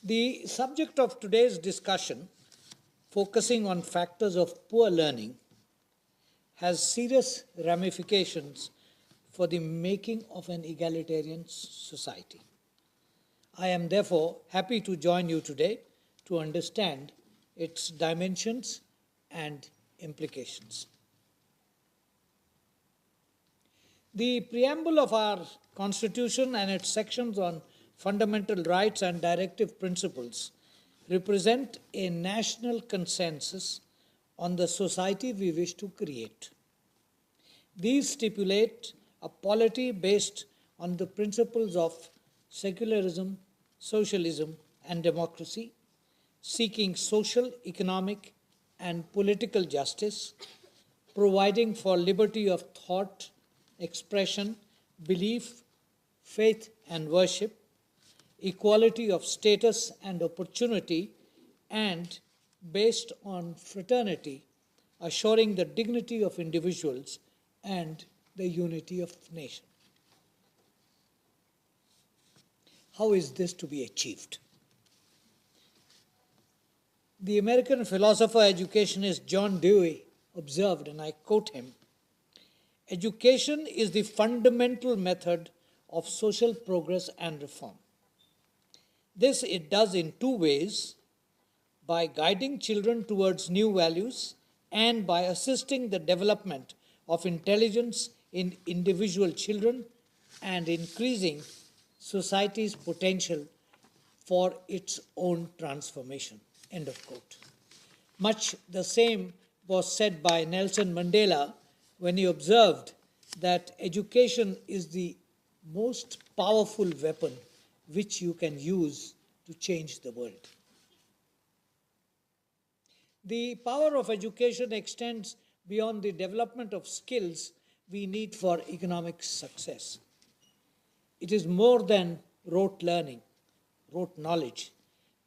The subject of today's discussion, focusing on factors of poor learning, has serious ramifications for the making of an egalitarian society. I am therefore happy to join you today to understand its dimensions and implications. The preamble of our Constitution and its sections on fundamental rights and directive principles represent a national consensus on the society we wish to create. These stipulate a polity based on the principles of secularism, socialism, and democracy, seeking social, economic, and political justice, providing for liberty of thought, expression, belief, faith, and worship, equality of status and opportunity, and based on fraternity, assuring the dignity of individuals and the unity of nation. How is this to be achieved? The American philosopher educationist John Dewey observed, and I quote him, "Education is the fundamental method of social progress and reform. This it does in two ways, by guiding children towards new values and by assisting the development of intelligence in individual children and increasing society's potential for its own transformation." End of quote. Much the same was said by Nelson Mandela when he observed that education is the most powerful weapon which you can use to change the world. The power of education extends beyond the development of skills we need for economic success. It is more than rote learning, rote knowledge.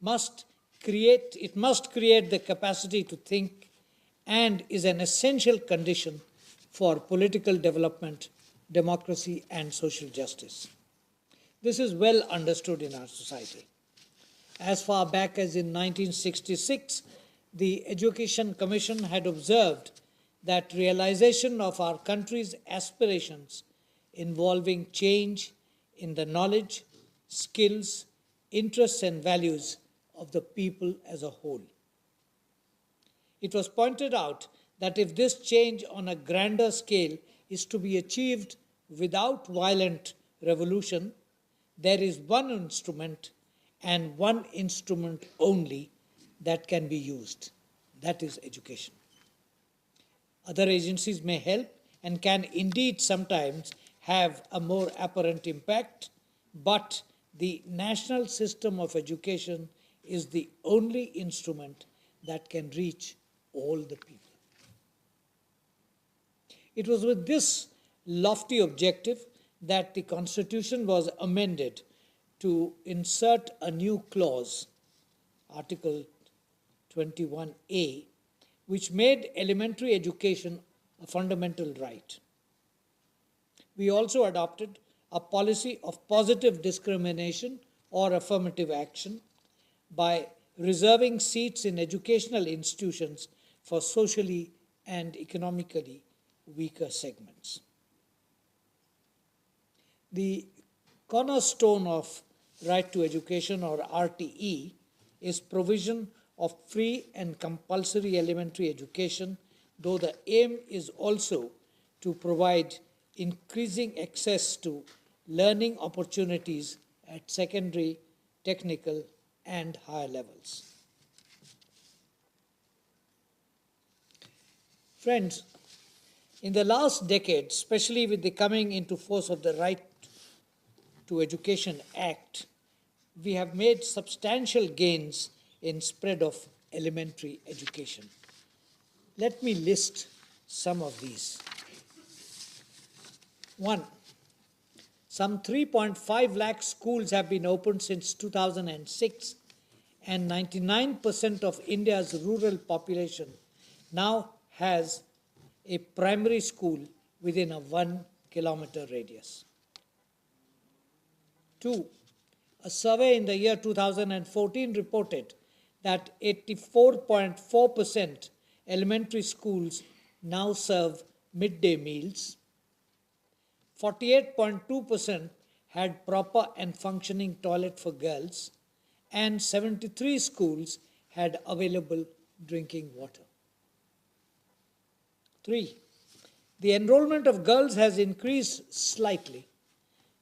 It must create the capacity to think and is an essential condition for political development, democracy, and social justice. This is well understood in our society. As far back as in 1966, the Education Commission had observed that realization of our country's aspirations involving change in the knowledge, skills, interests, and values of the people as a whole. It was pointed out that if this change on a grander scale is to be achieved without violent revolution, there is one instrument and one instrument only that can be used. That is education. Other agencies may help and can indeed sometimes have a more apparent impact, but the national system of education is the only instrument that can reach all the people. It was with this lofty objective that the Constitution was amended to insert a new clause, Article 21A, which made elementary education a fundamental right. We also adopted a policy of positive discrimination or affirmative action by reserving seats in educational institutions for socially and economically weaker segments. The cornerstone of right to education, or RTE, is provision of free and compulsory elementary education, though the aim is also to provide increasing access to learning opportunities at secondary, technical, and higher levels. Friends, in the last decade, especially with the coming into force of the Right to Education Act, we have made substantial gains in spread of elementary education. Let me list some of these. 1. Some 3.5 lakh schools have been opened since 2006, and 99% of India's rural population now has a primary school within a 1 kilometer radius. 2. A survey in the year 2014 reported that 84.4% elementary schools now serve midday meals, 48.2% had proper and functioning toilet for girls, and 73 schools had available drinking water. 3. The enrollment of girls has increased slightly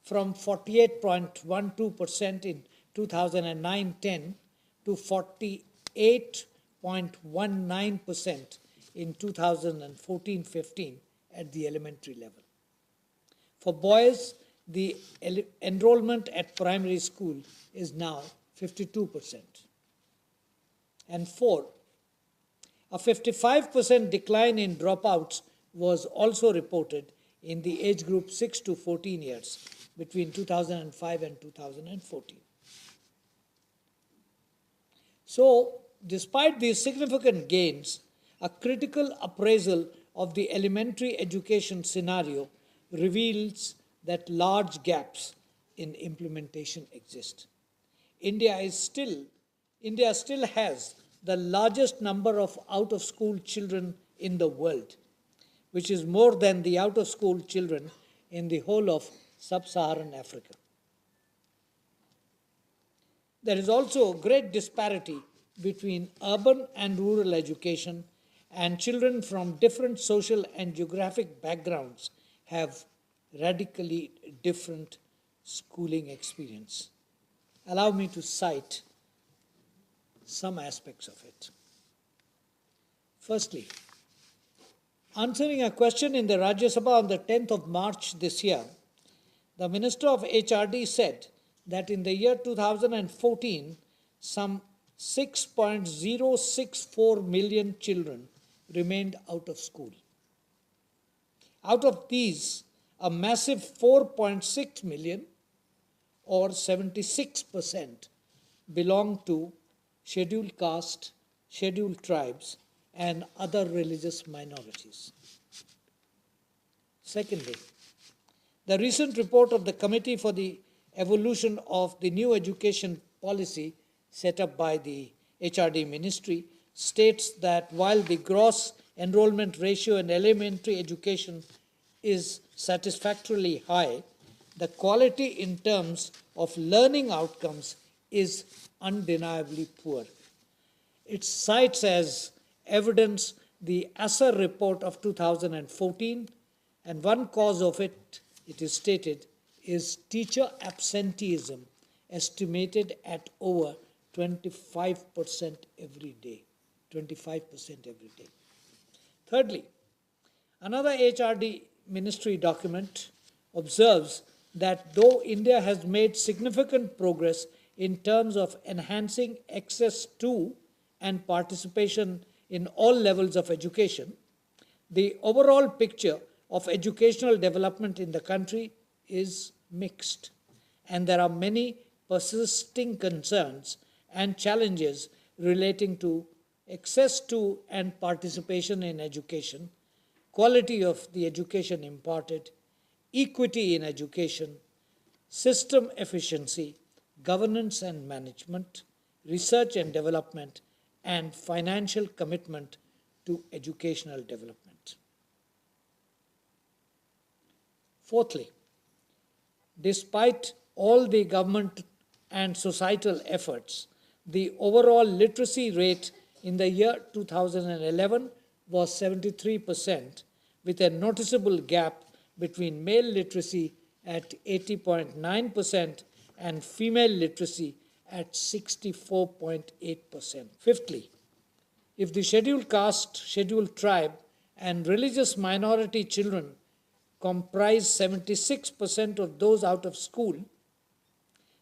from 48.12% in 2009-10 to 48.19% in 2014-15 at the elementary level. For boys, the enrollment at primary school is now 52%. And 4, a 55% decline in dropouts was also reported in the age group 6 to 14 years between 2005 and 2014. So, despite these significant gains, a critical appraisal of the elementary education scenario reveals that large gaps in implementation exist. India still has the largest number of out-of-school children in the world, which is more than the out-of-school children in the whole of sub-Saharan Africa. There is also a great disparity between urban and rural education, and children from different social and geographic backgrounds have radically different schooling experience. Allow me to cite some aspects of it. Firstly, answering a question in the Rajya Sabha on the 10th of March this year, the Minister of HRD said that in the year 2014, some 6.064 million children remained out of school. Out of these, a massive 4.6 million, or 76%, belong to scheduled caste, scheduled tribes, and other religious minorities. Secondly, the recent report of the Committee for the Evolution of the New Education Policy set up by the HRD Ministry states that while the gross enrollment ratio in elementary education is satisfactorily high, the quality in terms of learning outcomes is undeniably poor. It cites as evidence the ASSER report of 2014, and one cause of it, it is stated, is teacher absenteeism, estimated at over 25% every day. 25% every day. Thirdly, another HRD ministry document observes that though India has made significant progress in terms of enhancing access to and participation in all levels of education, the overall picture of educational development in the country is mixed, and there are many persisting concerns and challenges relating to access to and participation in education, quality of the education imparted, equity in education, system efficiency, governance and management, research and development, and financial commitment to educational development. Fourthly, despite all the government and societal efforts, the overall literacy rate in the year 2011 was 73%, with a noticeable gap between male literacy at 80.9% and female literacy at 64.8%. Fifthly, if the scheduled caste, scheduled tribe, and religious minority children comprise 76% of those out of school,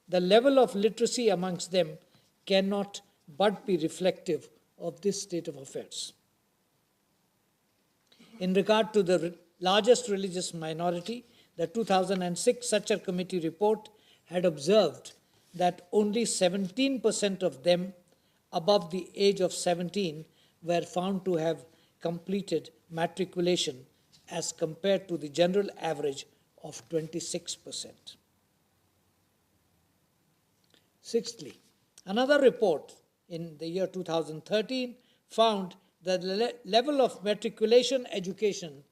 the level of literacy amongst them cannot but be reflective of this state of affairs. In regard to the largest religious minority, the 2006 Sachar Committee report had observed that only 17% of them above the age of 17 were found to have completed matriculation as compared to the general average of 26%. Sixthly, another report in the year 2013 found that the level of matriculation education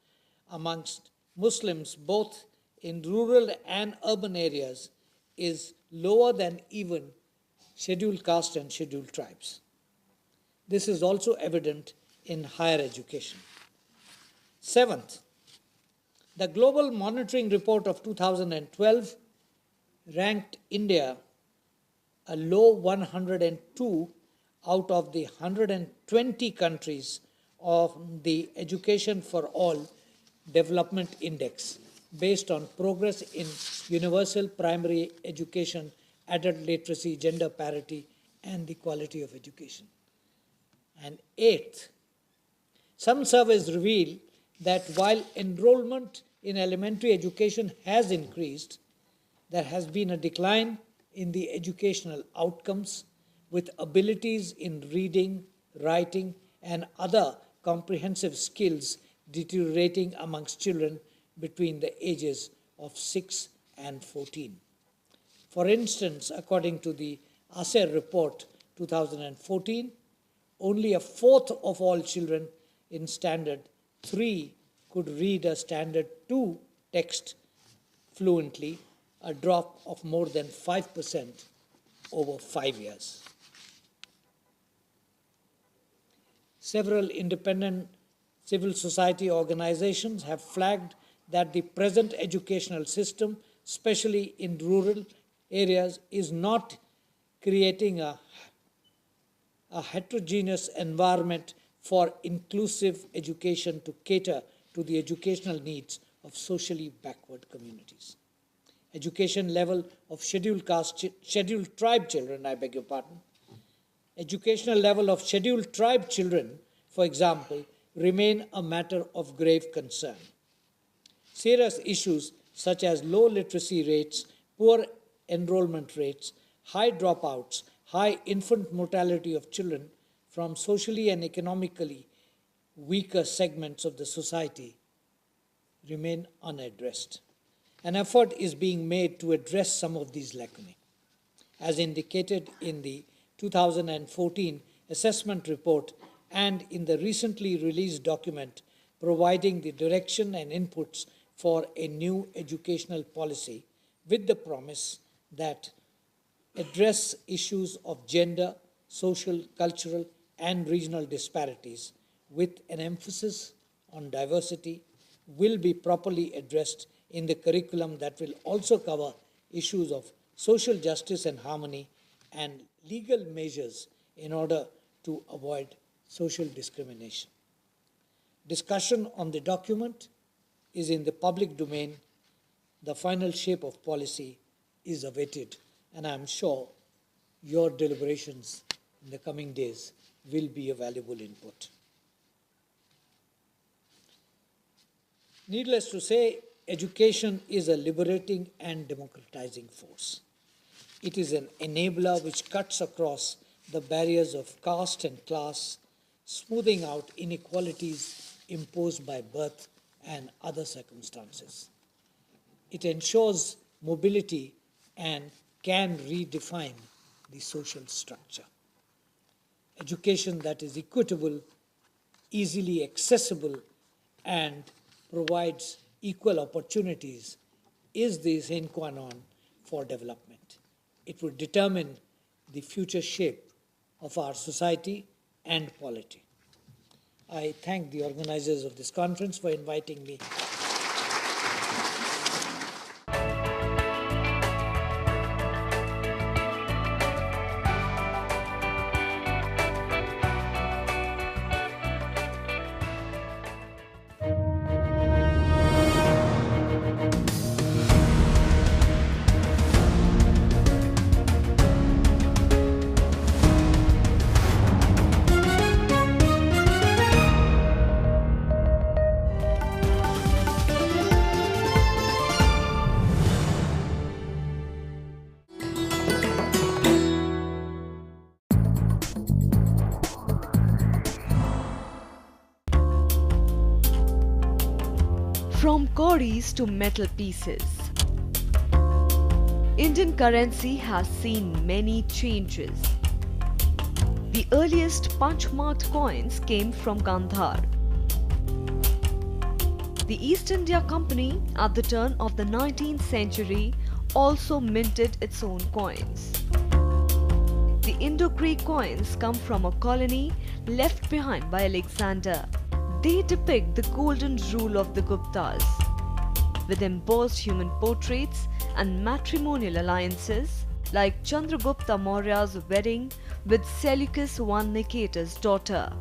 amongst Muslims, both in rural and urban areas, is lower than even scheduled caste and scheduled tribes. This is also evident in higher education. Seventh, the Global Monitoring Report of 2012 ranked India a low 102 out of the 120 countries of the Education for All Development Index, based on progress in universal primary education, adult literacy, gender parity, and the quality of education. And eighth, some surveys reveal that while enrollment in elementary education has increased, there has been a decline in the educational outcomes, with abilities in reading, writing, and other comprehensive skills deteriorating amongst children between the ages of 6 and 14. For instance, according to the ASER report 2014, only a fourth of all children in Standard 3 could read a Standard 2 text fluently, a drop of more than 5% over 5 years. Several independent civil society organizations have flagged that the present educational system, especially in rural areas, is not creating a heterogeneous environment for inclusive education to cater to the educational needs of socially backward communities. Education level of scheduled tribe children, educational level of scheduled tribe children, for example, remain a matter of grave concern. Serious issues such as low literacy rates, poor enrollment rates, high dropouts, high infant mortality of children from socially and economically weaker segments of the society remain unaddressed. An effort is being made to address some of these lacunae. As indicated in the 2014 assessment report and in the recently released document providing the direction and inputs for a new educational policy, with the promise that address issues of gender, social, cultural, and regional disparities with an emphasis on diversity, will be properly addressed in the curriculum that will also cover issues of social justice and harmony and legal measures in order to avoid social discrimination. Discussion on the document is in the public domain. The final shape of policy is awaited, and I am sure your deliberations in the coming days will be a valuable input. Needless to say, education is a liberating and democratizing force. It is an enabler which cuts across the barriers of caste and class, smoothing out inequalities imposed by birth and other circumstances. It ensures mobility and can redefine the social structure. Education that is equitable, easily accessible, and provides equal opportunities is the sine qua non for development. It will determine the future shape of our society and polity. I thank the organizers of this conference for inviting me. From cauries to metal pieces, Indian currency has seen many changes. The earliest punch-marked coins came from Gandhar. The East India Company at the turn of the 19th century also minted its own coins. The Indo-Greek coins come from a colony left behind by Alexander. They depict the golden rule of the Guptas, with embossed human portraits and matrimonial alliances like Chandragupta Maurya's wedding with Seleucus I Nicetas' daughter.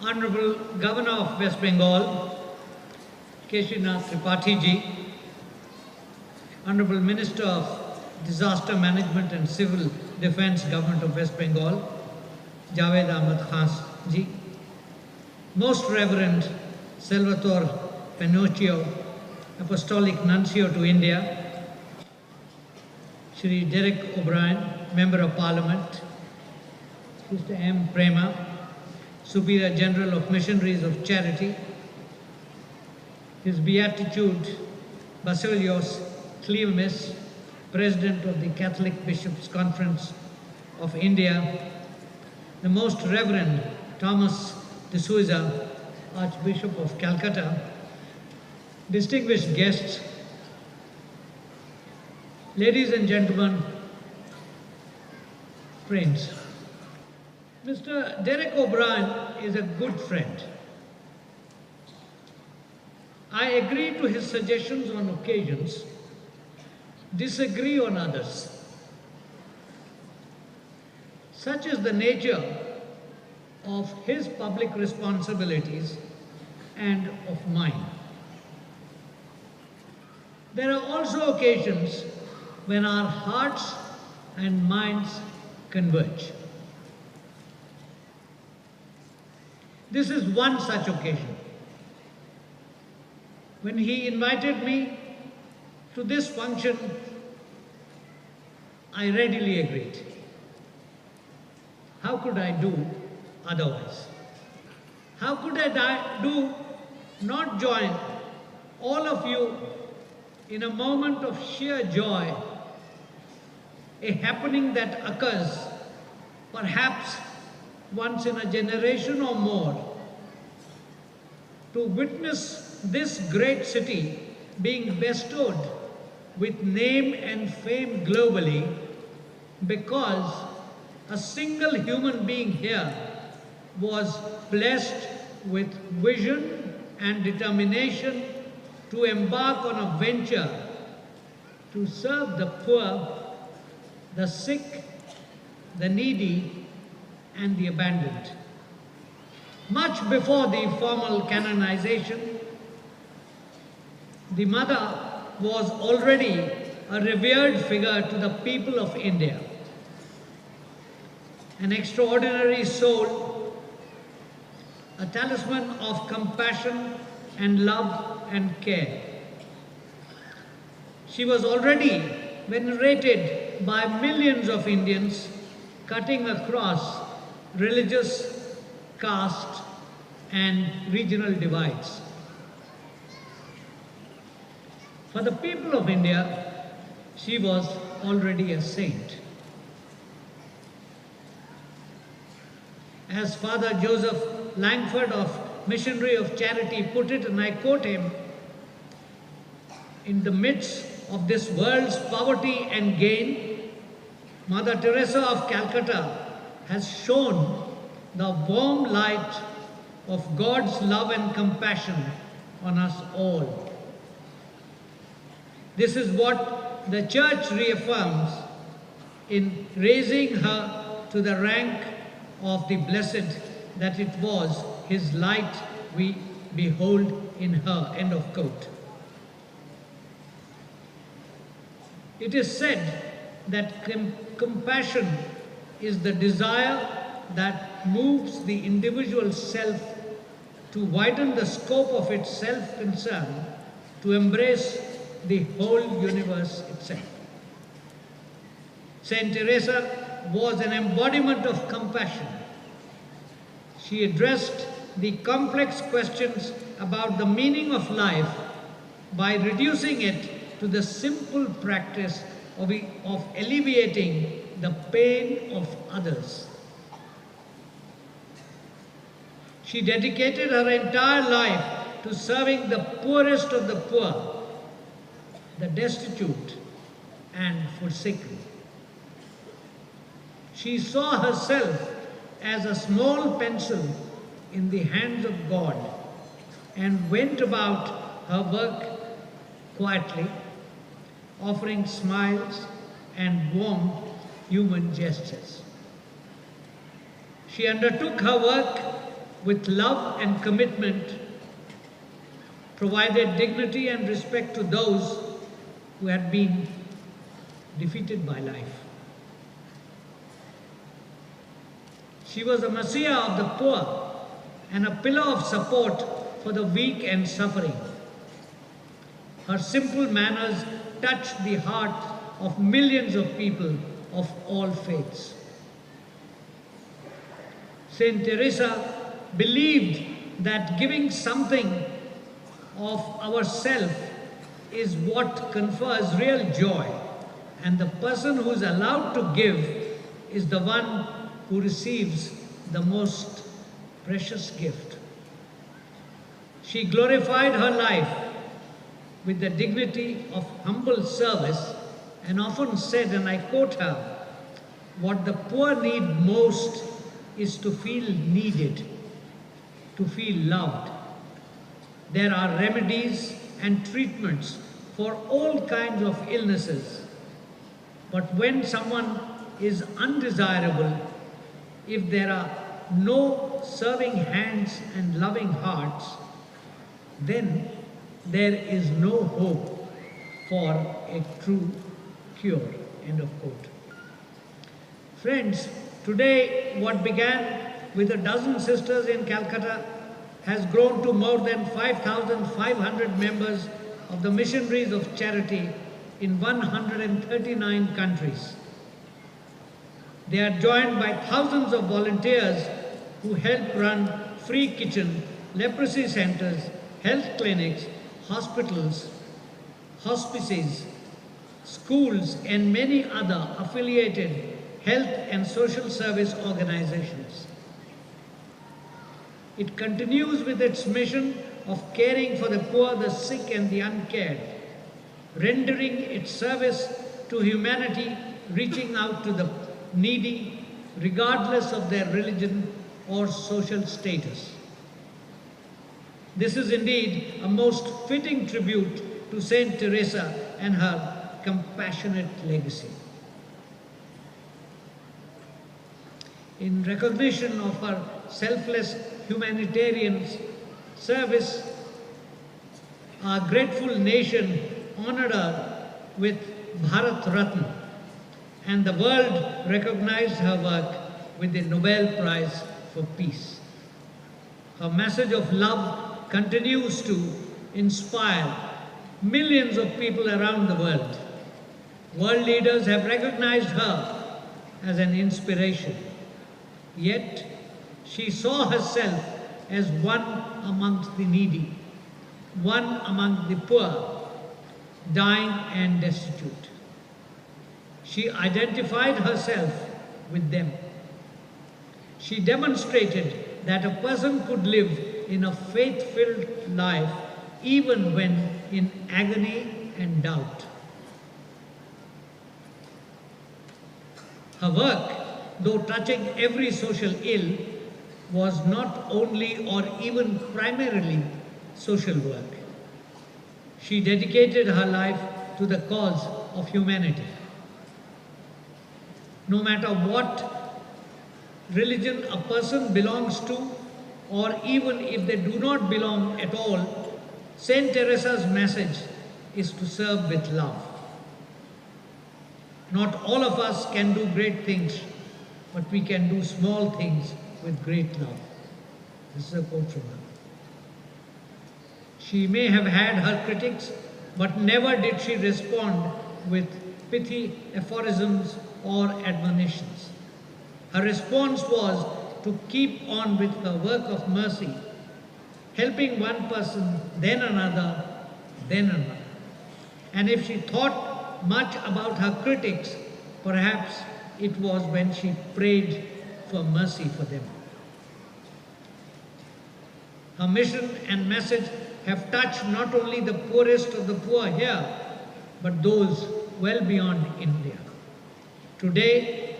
Honorable Governor of West Bengal, Keshinath Tripathi ji, Honorable Minister of Disaster Management and Civil Defence, Government of West Bengal, Javed Ahmed Khan ji, Most Reverend Salvatore Pinocchio, Apostolic Nuncio to India, Shri Derek O'Brien, Member of Parliament, Sister M. Prema, Superior General of Missionaries of Charity, His Beatitude Basilios Cleomis, President of the Catholic Bishops' Conference of India, the Most Reverend Thomas D'Souza, Archbishop of Calcutta, distinguished guests, ladies and gentlemen, friends. Mr. Derek O'Brien is a good friend. I agree to his suggestions on occasions, disagree on others. Such is the nature of his public responsibilities and of mine. There are also occasions when our hearts and minds converge. This is one such occasion. When he invited me to this function, I readily agreed. How could I do otherwise? How could I do not join all of you in a moment of sheer joy, a happening that occurs perhaps once in a generation or more, to witness this great city being bestowed with name and fame globally because a single human being here was blessed with vision and determination to embark on a venture to serve the poor, the sick, the needy, and the abandoned. Much before the formal canonization, the mother was already a revered figure to the people of India, an extraordinary soul, a talisman of compassion and love and care. She was already venerated by millions of Indians, cutting across religious, caste, and regional divides. For the people of India, she was already a saint. As Father Joseph Langford of Missionary of Charity put it, and I quote him, "In the midst of this world's poverty and gain, Mother Teresa of Calcutta has shown the warm light of God's love and compassion on us all." This is what the Church reaffirms in raising her to the rank of the blessed, that it was His light we behold in her. End of quote. It is said that compassion is the desire that moves the individual self to widen the scope of its self-concern, to embrace the whole universe itself. Saint Teresa was an embodiment of compassion. She addressed the complex questions about the meaning of life by reducing it to the simple practice of alleviating the pain of others. She dedicated her entire life to serving the poorest of the poor, the destitute and forsaken. She saw herself as a small pencil in the hands of God and went about her work quietly, offering smiles and warm human gestures. She undertook her work with love and commitment, provided dignity and respect to those who had been defeated by life. She was a messiah of the poor and a pillar of support for the weak and suffering. Her simple manners touched the heart of millions of people of all faiths. Saint Teresa believed that giving something of ourself is what confers real joy, and the person who is allowed to give is the one who receives the most precious gift. She glorified her life with the dignity of humble service and often said, and I quote her, "What the poor need most is to feel needed, to feel loved. There are remedies and treatments for all kinds of illnesses, but when someone is undesirable, if there are no serving hands and loving hearts, then there is no hope for a true cure." End of quote. Friends, today what began with a dozen sisters in Calcutta has grown to more than 5,500 members of the Missionaries of Charity in 139 countries. They are joined by thousands of volunteers who help run free kitchen, leprosy centers, health clinics, hospitals, hospices, schools, and many other affiliated health and social service organizations. It continues with its mission of caring for the poor, the sick, and the uncared, rendering its service to humanity, reaching out to the needy, regardless of their religion or social status. This is indeed a most fitting tribute to Saint Teresa and her compassionate legacy. In recognition of her selfless humanitarian service, our grateful nation honored her with Bharat Ratna, and the world recognized her work with the Nobel Prize for Peace. Her message of love continues to inspire millions of people around the world. World leaders have recognized her as an inspiration. Yet, she saw herself as one amongst the needy, one among the poor, dying and destitute. She identified herself with them. She demonstrated that a person could live in a faith-filled life even when in agony and doubt. Her work, though touching every social ill, was not only or even primarily social work. She dedicated her life to the cause of humanity. No matter what religion a person belongs to, or even if they do not belong at all, Saint Teresa's message is to serve with love. Not all of us can do great things, but we can do small things with great love. This is a quote from her. She may have had her critics, but never did she respond with pithy aphorisms or admonitions. Her response was to keep on with her work of mercy, helping one person, then another, then another. And if she thought much about her critics, perhaps it was when she prayed for mercy for them. Her mission and message have touched not only the poorest of the poor here, but those well beyond India. Today,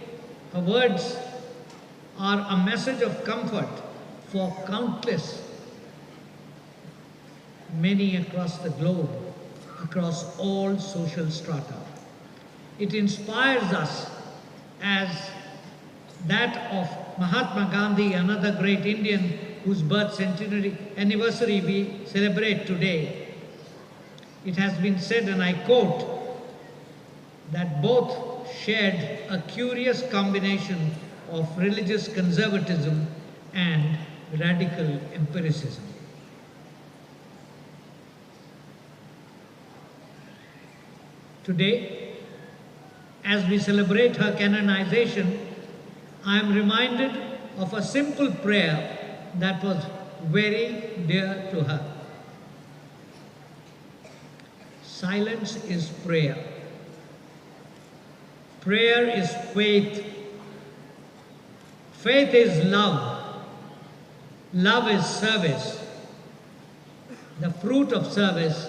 her words are a message of comfort for countless, many across the globe, across all social strata. It inspires us as that of Mahatma Gandhi, another great Indian whose birth centenary anniversary we celebrate today. It has been said, and I quote, that both shared a curious combination of religious conservatism and radical empiricism. Today, as we celebrate her canonization, I am reminded of a simple prayer that was very dear to her. Silence is prayer. Prayer is faith. Faith is love. Love is service. The fruit of service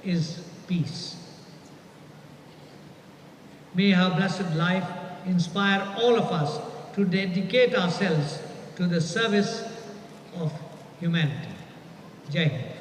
is peace. May her blessed life inspire all of us to dedicate ourselves to the service of humanity. Jai Hind.